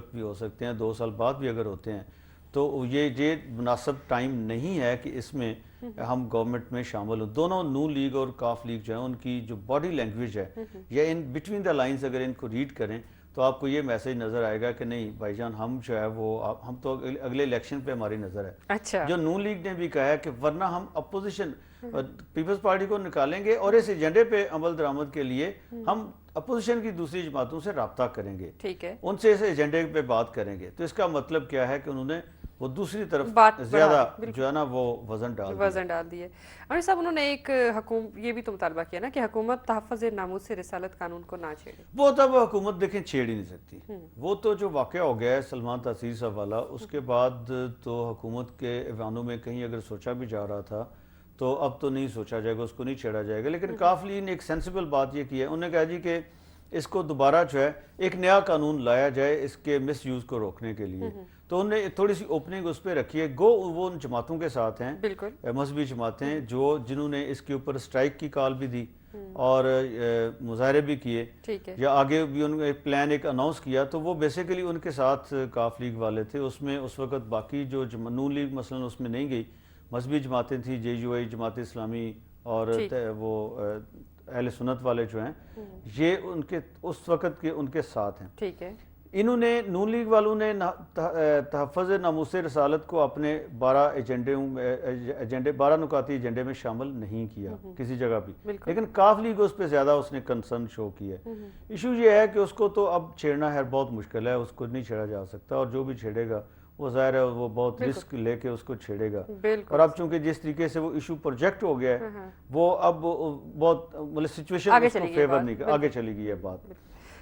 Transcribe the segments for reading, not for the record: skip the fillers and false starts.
وقت بھی ہو سکتے ہیں, 2 سال بعد بھی اگر ہوتے ہیں, تو یہ مناسب ٹائم نہیں ہے کہ اس میں ہم گورنمنٹ میں شامل ہوں. دونوں نون لیگ اور کاف لیگ جو ہیں ان کی جو باڈی لینگویج ہے یا ان بٹوین دا لائنز اگر ان کو ریڈ کریں تو آپ کو یہ میسج نظر آئے گا کہ نہیں بھائی جان ہم جو ہے وہ ہم تو اگلے الیکشن پہ ہماری نظر ہے. اچھا, جو نون لیگ نے بھی کہا ہے کہ ورنہ ہم اپوزیشن پیپلز پارٹی کو نکالیں گے اور اس ایجنڈے پہ عمل درآمد کے لیے ہم اپوزیشن کی دوسری جماعتوں سے رابطہ کریں گے, ٹھیک ہے, ان سے اس ایجنڈے پہ بات کریں گے. تو اس کا مطلب کیا ہے کہ انہوں نے وہ دوسری طرف زیادہ جو ہے نا وہ وزن ڈال دیے. امیر صاحب انہوں نے ایک یہ بھی تو مطالبہ کیا نا کہ حکومت تحفظ ناموس سے رسالت قانون کو نہ چھیڑے. وہ تب حکومت دیکھیں چھیڑ ہی نہیں سکتی. وہ تو جو واقعہ ہو گیا ہے سلمان تاثیر صاحب والا, اس کے بعد تو حکومت کے ایوانوں میں کہیں اگر سوچا بھی جا رہا تھا تو اب تو نہیں سوچا جائے گا, اس کو نہیں چھیڑا جائے گا. لیکن کاف لیگ نے ایک سینسیبل بات یہ کی ہے, انہوں نے کہا جی کہ اس کو دوبارہ جو ہے ایک نیا قانون لایا جائے اس کے مس یوز کو روکنے کے لیے. تو انہوں نے تھوڑی سی اوپننگ اس پہ رکھی ہے. گو وہ ان جماعتوں کے ساتھ ہیں, مذہبی جماعتیں جنہوں نے اس کے اوپر اسٹرائک کی کال بھی دی اور مظاہرے بھی کیے یا آگے بھی ان ایک پلان ایک اناؤنس کیا, تو وہ بیسیکلی ان کے ساتھ کاف لیگ والے تھے. اس میں اس وقت باقی جو نون لیگ مثلا اس میں نہیں گئی, مذہبی جماعتیں تھیں, JUI جماعت اسلامی اور وہ اہل سنت والے جو ہیں, یہ ان کے اس وقت کے ان کے ساتھ ہیں. ٹھیک ہے, انہوں نے نون لیگ والوں نے تحفظ ناموس رسالت کو اپنے 12 نکاتی ایجنڈے میں شامل نہیں کیا کسی جگہ بھی, لیکن کاف لیگ اس پہ زیادہ اس نے کنسرن شو کی ہے. ایشو یہ ہے کہ اس کو تو اب چھیڑنا ہے بہت مشکل ہے, اس کو نہیں چھیڑا جا سکتا, اور جو بھی چھیڑے گا وہ ظاہر ہے وہ بہت رسک لے کے اس کو چھیڑے گا. اور اب چونکہ جس طریقے سے وہ ایشو پروجیکٹ ہو گیا ہے وہ اب بہت مطلب سچویشن اس کو فیور نہیں کر, آگے چلی گئی ہے بات.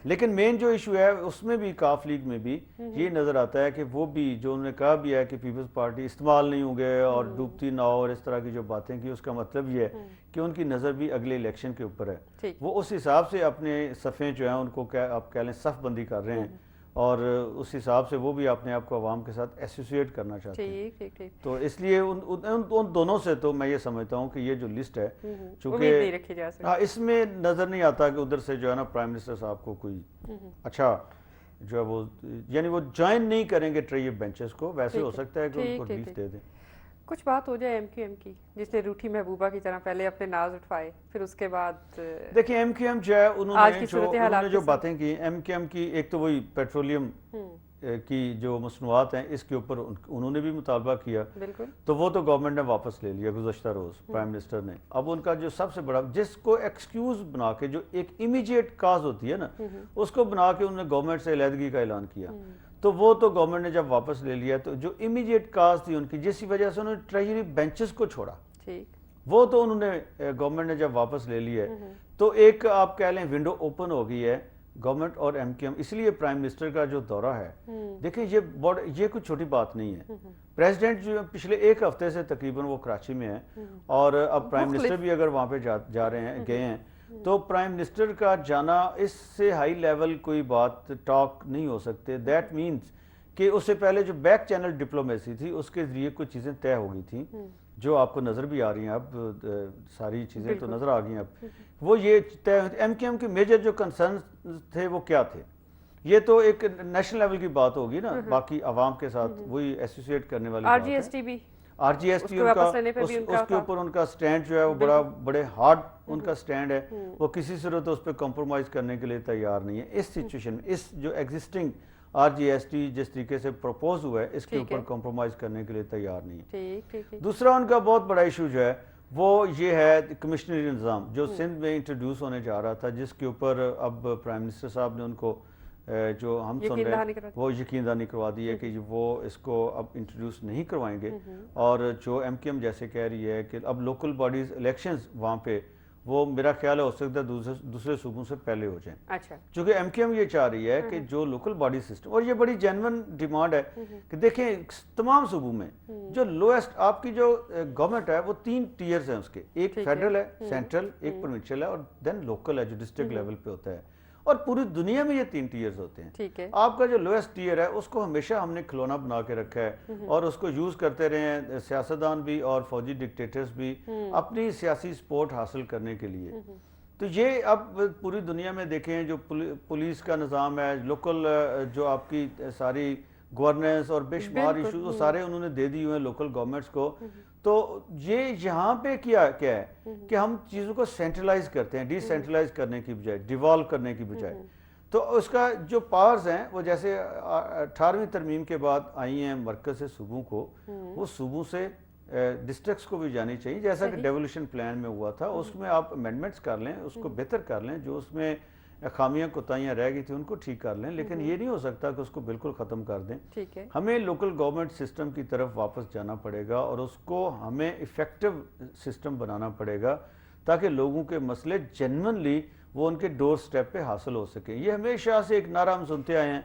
لیکن مین جو ایشو ہے اس میں بھی کاف لیگ میں بھی یہ نظر آتا ہے کہ وہ بھی جو انہوں نے کہا بھی ہے کہ پیپلز پارٹی استعمال نہیں ہوں گے اور ڈوبتی نہ ہو اور اس طرح کی جو باتیں کی, اس کا مطلب یہ ہے کہ ان کی نظر بھی اگلے الیکشن کے اوپر ہے. وہ اس حساب سے اپنے صفیں جو ہیں ان کو آپ کہہ لیں صف بندی کر رہے ہیں, اور اس حساب سے وہ بھی اپنے آپ کو عوام کے ساتھ ایسوسیٹ کرنا چاہتے ہیں. تو اس لیے ان دونوں سے تو میں یہ سمجھتا ہوں کہ یہ جو لسٹ ہے چونکہ اس میں نظر نہیں آتا کہ ادھر سے جو ہے نا پرائم منسٹر صاحب کو کوئی اچھا جو ہے وہ یعنی وہ جوائن نہیں کریں گے ٹری بینچز کو. ویسے ہو سکتا ہے کہ ان کو ریلیف دے دیں. کچھ بات ہو جائے MQM کی, جس نے روٹھی محبوبہ کی طرح پہلے اپنے ناز اٹھائے, پھر اس کے بعد دیکھیں MQM جو ہے انہوں نے جو باتیں کی MQM کی, ایک تو وہی پیٹرولیم کی جو مصنوعات ہیں اس کے اوپر انہوں نے بھی مطالبہ کیا, تو وہ تو گورنمنٹ نے واپس لے لیا گزشتہ روز پرائم منسٹر نے. اب ان کا جو سب سے بڑا جس کو ایکسکیوز بنا کے جو ایک امیجیٹ کاز ہوتی ہے نا اس کو بنا کے انہوں نے گورنمنٹ سے علیحدگی کا اعلان کیا, تو وہ تو گورنمنٹ نے جب واپس لے لیا تو جو امیجیٹ کاز تھی ان کی جس کی وجہ سے انہوں نے ٹریجری بینچز کو چھوڑا, وہ تو انہوں نے گورنمنٹ نے جب واپس لے لیا ہے تو ایک آپ کہہ لیں ونڈو اوپن ہو گئی ہے گورنمنٹ اور MQM. اس لیے پرائم منسٹر کا جو دورہ ہے دیکھیں یہ کوئی چھوٹی بات نہیں ہے. پریزیڈنٹ جو پچھلے ایک ہفتے سے تقریباً وہ کراچی میں ہے, اور اب پرائم منسٹر بھی اگر وہاں پہ جا رہے ہیں گئے ہیں, تو پرائم منسٹر کا جانا اس سے ہائی لیول کوئی بات ٹاک نہیں ہو سکتے. دیٹ مینز کہ اس سے پہلے جو بیک چینل ڈپلومیسی تھی اس کے ذریعے کچھ چیزیں طے ہو گئی تھیں جو آپ کو نظر بھی آ رہی ہیں, اب ساری چیزیں تو نظر آ گئی ہیں. اب وہ یہ طے MQM کے میجر جو کنسرنز تھے وہ کیا تھے, یہ تو ایک نیشنل لیول کی بات ہوگی نا, باقی عوام کے ساتھ وہی ایسوسیٹ کرنے والی بات ہے. RGST اس کے اوپر ان کا سٹینڈ جو ہے وہ بڑے ہارڈ ان کا سٹینڈ ہے, وہ کسی صورت اس پہ کمپرومائز کرنے کے لیے تیار نہیں ہے اس سچویشن میں. اس جو ایگزسٹنگ RGST جس طریقے سے پروپوز ہوا ہے اس کے اوپر کمپرومائز کرنے کے لیے تیار نہیں ہے. دوسرا ان کا بہت بڑا ایشو جو ہے وہ یہ ہے کمشنری نظام جو سندھ میں انٹروڈیوس ہونے جا رہا تھا, جس کے اوپر اب پرائم منسٹر صاحب نے ان کو جو ہم سن رہے ہیں وہ یقین دہانی کروا دی ہے کہ وہ اس کو اب انٹروڈیوس نہیں کروائیں گے. اور جو MQM جیسے کہہ رہی ہے کہ اب لوکل باڈیز الیکشنز وہاں پہ وہ میرا خیال ہو سکتا ہے دوسرے صوبوں سے پہلے ہو جائیں, چونکہ MQM یہ چاہ رہی ہے کہ جو لوکل باڈی سسٹم, اور یہ بڑی جینون ڈیمانڈ ہے کہ دیکھیں تمام صوبوں میں جو لویسٹ آپ کی جو گورنمنٹ ہے وہ 3 ٹیئرز ہیں اس کے, ایک فیڈرل ہے, سینٹرل, ایک پروونشل ہے, اور دین لوکل ہے جو ڈسٹرکٹ لیول پہ ہوتا ہے. اور پوری دنیا میں یہ 3 ٹیئرز ہوتے ہیں. آپ کا جو لویسٹ ٹیئر ہے اس کو ہمیشہ ہم نے کھلونا بنا کے رکھا ہے اور اس کو یوز کرتے رہے ہیں سیاستدان بھی اور فوجی ڈکٹیٹرز بھی اپنی سیاسی سپورٹ حاصل کرنے کے لیے. تو یہ اب پوری دنیا میں دیکھیں جو پولیس کا نظام ہے، لوکل جو آپ کی ساری گورننس اور بے شمار ایشوز وہ سارے انہوں نے دے دی ہوئے ہیں لوکل گورنمنٹس کو. تو یہ یہاں پہ کیا ہے کہ ہم چیزوں کو سینٹرلائز کرتے ہیں، ڈی سینٹرلائز کرنے کی بجائے، ڈیوالو کرنے کی بجائے. تو اس کا جو پاورز ہیں وہ جیسے 18ویں ترمیم کے بعد آئی ہیں مرکز سے صوبوں کو، وہ صوبوں سے ڈسٹرکٹس کو بھی جانی چاہیے، جیسا کہ ڈیولوشن پلان میں ہوا تھا. اس میں آپ امینڈمنٹس کر لیں، اس کو بہتر کر لیں، جو اس میں خامیاں کوتاہیاں رہ گئی تھی ان کو ٹھیک کر لیں، لیکن یہ نہیں ہو سکتا کہ اس کو بالکل ختم کر دیں. ہمیں لوکل گورنمنٹ سسٹم کی طرف واپس جانا پڑے گا اور اس کو ہمیں ایفیکٹو سسٹم بنانا پڑے گا تاکہ لوگوں کے مسئلے جینوئنلی وہ ان کے ڈور سٹیپ پہ حاصل ہو سکیں. یہ ہمیشہ سے ایک نعرہ ہم سنتے آئے ہیں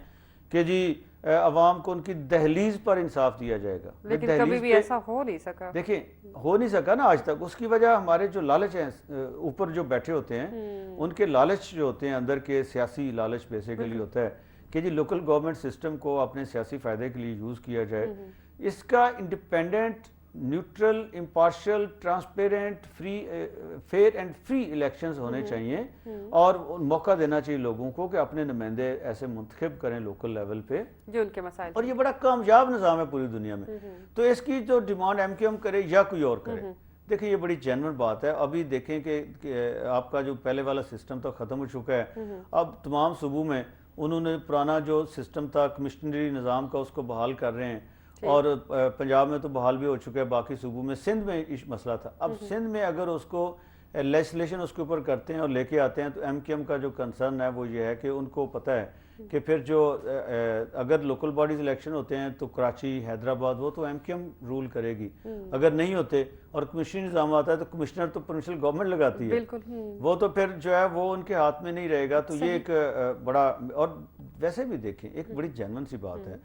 کہ جی عوام کو ان کی دہلیز پر انصاف دیا جائے گا، لیکن کبھی بھی ایسا ہو نہیں سکا. دیکھیں ہو نہیں سکا نا آج تک. اس کی وجہ ہمارے جو لالچ ہیں اوپر جو بیٹھے ہوتے ہیں ان کے لالچ جو ہوتے ہیں، اندر کے سیاسی لالچ بیسیکلی ہوتا ہے کہ جی لوکل گورنمنٹ سسٹم کو اپنے سیاسی فائدے کے لیے یوز کیا جائے. اس کا independent, neutral, impartial, transparent, fair and free elections ہونے چاہیے اور موقع دینا چاہیے لوگوں کو کہ اپنے نمائندے ایسے منتخب کریں لوکل لیول پہ جو ان کے مسائل. اور یہ بڑا کامیاب نظام ہے پوری دنیا میں. تو اس کی جو ڈیمانڈ ایم کیو ایم کرے یا کوئی اور کرے، دیکھیں یہ بڑی جینوئن بات ہے. ابھی دیکھیں کہ آپ کا جو پہلے والا سسٹم تو ختم ہو چکا ہے. اب تمام صوبوں میں انہوں نے پرانا جو سسٹم تھا کمشنری نظام کا اس کو بحال کر رہے ہیں، اور پنجاب میں تو بحال بھی ہو چکا ہے، باقی صوبوں میں. سندھ میں مسئلہ تھا. اب سندھ میں اگر اس کو لیجسلیشن اس کے اوپر کرتے ہیں اور لے کے آتے ہیں تو ایم کیو ایم کا جو کنسرن ہے وہ یہ ہے کہ ان کو پتہ ہے کہ پھر جو اگر لوکل باڈیز الیکشن ہوتے ہیں تو کراچی، حیدرآباد وہ تو ایم کیو ایم رول کرے گی. اگر نہیں ہوتے اور کمشنری نظام آتا ہے تو کمشنر تو پروونشل گورنمنٹ لگاتی ہے، وہ تو پھر جو ہے وہ ان کے ہاتھ میں نہیں رہے گا. تو یہ ایک بڑا، اور ویسے بھی دیکھیں ایک بڑی جینوئن سی بات ہے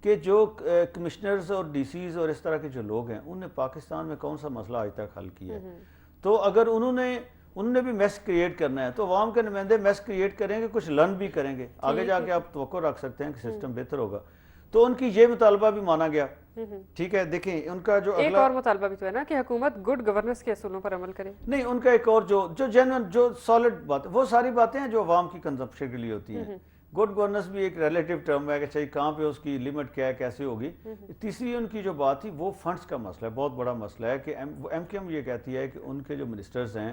کہ جو کمشنرز اور ڈی سیز اور اس طرح کے جو لوگ ہیں انہوں نے پاکستان میں کون سا مسئلہ آج تک حل کیا ہے؟ تو اگر انہوں نے بھی میس کریٹ کرنا ہے تو عوام کے نمائندے میس کریٹ کریں گے، کچھ لرن بھی کریں گے، آگے جا کے آپ توقع رکھ سکتے ہیں کہ سسٹم بہتر ہوگا. تو ان کی یہ مطالبہ بھی مانا گیا. ٹھیک ہے، دیکھیں ان کا جو ایک اور مطالبہ بھی تو ہے نا کہ حکومت گڈ گورننس کے اصولوں پر عمل کرے. نہیں، ان کا ایک اور جو جینوئن، جو سالڈ بات، وہ ساری باتیں ہیں جو عوام کی کنزمپشن کے لیے ہوتی ہیں. گڈ گورننس بھی ایک ریلیٹیو ٹرم ہے کہ چاہیے کہاں پہ اس کی لیمٹ کیا ہے، کیسے ہوگی. تیسری ان کی جو بات تھی وہ فنڈز کا مسئلہ ہے، بہت بڑا مسئلہ ہے کہ ایم کیو ایم یہ کہتی ہے کہ ان کے جو منسٹرز ہیں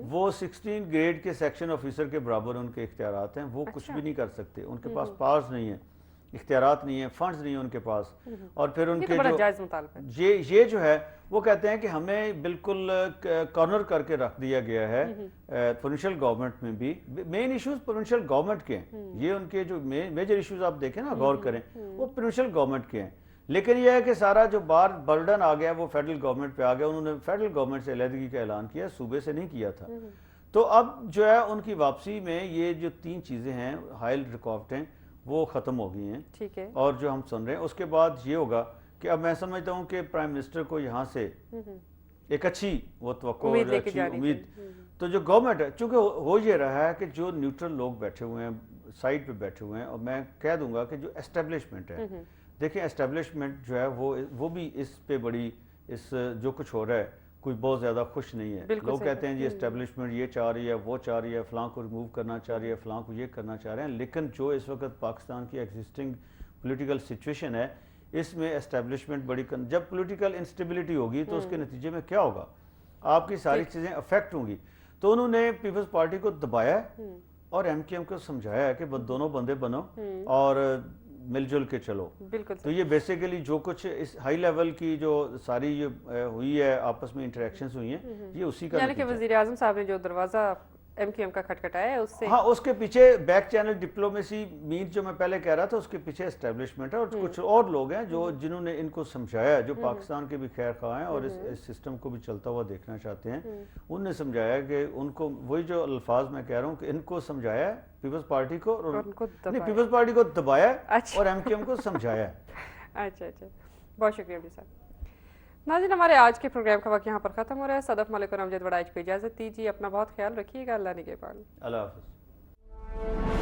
وہ 16 گریڈ کے سیکشن آفیسر کے برابر ان کے اختیارات ہیں. وہ کچھ بھی نہیں کر سکتے، ان کے پاس پاورز نہیں ہیں، اختیارات نہیں ہیں، فنڈز نہیں ہیں ان کے پاس. اور پھر ان کے جو یہ جو ہے وہ کہتے ہیں کہ ہمیں بالکل کارنر کر کے رکھ دیا گیا ہے پروونشل گورنمنٹ میں بھی. مین ایشوز پروونشل گورنمنٹ کے ہیں، یہ ان کے جو میجر ایشوز آپ دیکھیں نا، غور کریں، وہ پروونشل گورنمنٹ کے ہیں. لیکن یہ ہے کہ سارا جو برڈن آ گیا وہ فیڈرل گورنمنٹ پہ آ گیا. انہوں نے فیڈرل گورنمنٹ سے علیحدگی کا اعلان کیا، صوبے سے نہیں کیا تھا. تو اب جو ہے ان کی واپسی میں یہ جو 3 چیزیں ہیں حائل رکاوٹیں وہ ختم ہو گئی ہیں. ٹھیک ہے، اور جو ہم سن رہے ہیں اس کے بعد یہ ہوگا کہ اب میں سمجھتا ہوں کہ پرائم منسٹر کو یہاں سے ایک اچھی وہ توقع اور اچھی امید. تو جو گورنمنٹ ہے، چونکہ ہو یہ رہا ہے کہ جو نیوٹرل لوگ بیٹھے ہوئے ہیں، سائڈ پہ بیٹھے ہوئے ہیں، اور میں کہہ دوں گا کہ جو اسٹیبلشمنٹ ہے، دیکھیں اسٹیبلشمنٹ جو ہے وہ بھی اس پہ بڑی، اس جو کچھ ہو رہا ہے کوئی بہت زیادہ خوش نہیں ہے. لوگ کہتے ہیں جی اسٹیبلشمنٹ یہ چاہ رہی ہے، وہ چاہ رہی ہے، فلاں کو ریموو کرنا چاہ رہی ہے، فلاں کو یہ کرنا چاہ رہے ہیں. لیکن جو اس وقت پاکستان کی ایگزسٹنگ پولیٹیکل سچویشن ہے اس میں اسٹیبلشمنٹ بڑی جب پولیٹیکل انسٹیبلٹی ہوگی تو اس کے نتیجے میں کیا ہوگا؟ آپ کی ساری چیزیں افیکٹ ہوں گی. تو انہوں نے پیپلز پارٹی کو دبایا اور ایم کیو ایم کو سمجھایا ہے کہ دونوں بندے بنو اور مل جل کے چلو. تو یہ بیسیکلی جو کچھ اس ہائی لیول کی جو ساری ہوئی ہے آپس میں انٹریکشنز ہوئی ہیں، یہ اسی کا یعنی کہ وزیر اعظم صاحب نے جو دروازہ ایم کیو ایم کا کھٹکھٹایا ہے اس سے، ہاں اس کے پیچھے بیک چینل ڈپلومیسی مینس جو میں پہلے کہہ رہا تھا، اس کے پیچھے اسٹیبلشمنٹ ہے اور کچھ اور لوگ ہیں جنہوں نے ان کو سمجھایا، جو پاکستان کے بھی خیر خواہ ہیں اور اس سسٹم کو بھی چلتا ہوا دیکھنا چاہتے ہیں. انہوں نے سمجھایا کہ ان کو وہی جو الفاظ میں کہہ رہا ہوں کہ ان کو سمجھایا پیپلز پارٹی کو، نہیں پیپلز پارٹی کو دبایا اور ایم کیو ایم کو سمجھایا. اچھا، بہت شکریہ عبدی صاحب. ناظرین، ہمارے آج کے پروگرام کا وقت یہاں پر ختم ہو رہا ہے. صدف ملک اور امجد وڑائچ کو اجازت دیجیے. اپنا بہت خیال رکھیے گا. اللہ نگہبان. اللہ حافظ.